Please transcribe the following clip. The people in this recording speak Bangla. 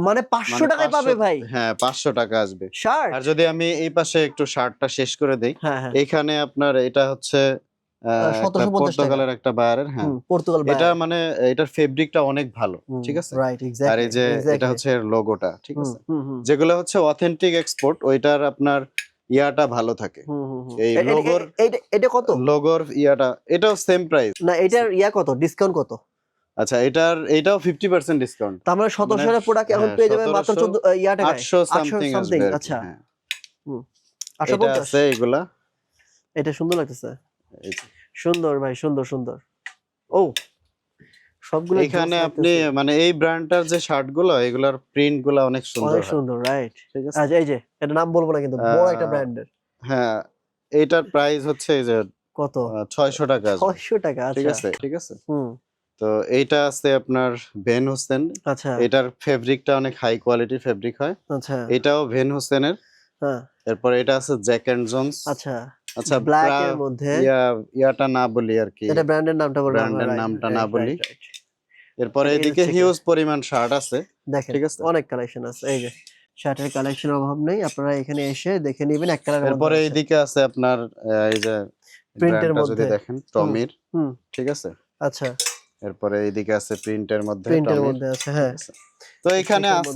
মানে 500 টাকায় পাবে ভাই? হ্যাঁ 500 টাকা আসবে। শার্ট? আর যদি আমি এই পাশে একটু শার্টটা শেষ করে দেই, হ্যাঁ, হ্যাঁ। এখানে আপনার এটা হচ্ছে একটা 1750 টাকা। পর্তুগালের একটা বায়ারের, হ্যাঁ। পর্তুগাল এটা বায়ার। মানে এটার ফেব্রিকটা অনেক ভালো, ঠিক আছে? রাইট, আর এক্সাক্টলি, এই যে এটা এক্সাক্টলি। হচ্ছে এর লোগোটা, ঠিক আছে? হুম। যেগুলো হচ্ছে অথেন্টিক এক্সপোর্ট, ওইটার আপনার ইয়াটা ভালো থাকে। হুম। এই লোগোর এটা কত? লোগোর ইয়াটা এটাও সেম প্রাইস। না, এটার কত? ডিসকাউন্ট কত? আচ্ছা, এটাও 50% ডিসকাউন্ট। তার মানে 1700 এর প্রোডাক্ট এখন পেয়ে যাবেন মাত্র 14 টাকায়। 800 সামথিং আসবে। আচ্ছা। হ্যাঁ, হুম। এটা 850। আছে এগুলা। এটা সুন্দর লাগতেছে। এই যে সুন্দর ভাই, সুন্দর। ও, সবগুলো এখানে আপনি মানে এই ব্র্যান্ডটার যে শার্টগুলো, এগুলার প্রিন্টগুলো অনেক সুন্দর অনেক হয়, সুন্দর, রাইট। ঠিক আছে? আচ্ছা, এই যে এটা নাম বলবো না কিন্তু বড় একটা ব্র্যান্ডের। হ্যাঁ, এটার প্রাইস হচ্ছে এই যে কত? 600 টাকা আসবে, 600 টাকা। ঠিক আচ্ছা। আছে? ঠিক আছে। হুম। তো এইটা আছে আপনার ভেন হোসেন। আচ্ছা। এটার ফেব্রিকটা অনেক হাই কোয়ালিটির ফেব্রিক হয়। আচ্ছা। এটাও ভেন হোসেনের। হ্যাঁ। এরপর এটা আছে জ্যাক এন্ড জোনস। আচ্ছা। আচ্ছা, ব্ল্যাক এর মধ্যে ইয়াটা না বলি আর কি, এটা ব্র্যান্ডের নামটা বললাম। ব্র্যান্ডের নামটা না বলি। রাইট। এরপরে এটা এদিকে হচ্ছে হিউজ পরিমাণ শার্ট আছে, দেখেন, ঠিক আছে? অনেক কালেকশন আছে। এই যে শার্টের কালেকশনের অভাব নেই, আপনারা এখানে এসে দেখে নেবেন। এক কালারের মধ্যে এরপরে আছে, এইদিকে আছে আপনার এই যে প্রিন্টের ব্র্যান্ডটা যদি মধ্যে। দেখেন, টমির, হুম। ঠিক আছে? আচ্ছা, এরপরে এইদিকে আছে প্রিন্টের মধ্যে, প্রিন্টের টমির, মধ্যে আছে। ঠিক হ্যাঁ, আছে? তো এখানে আছে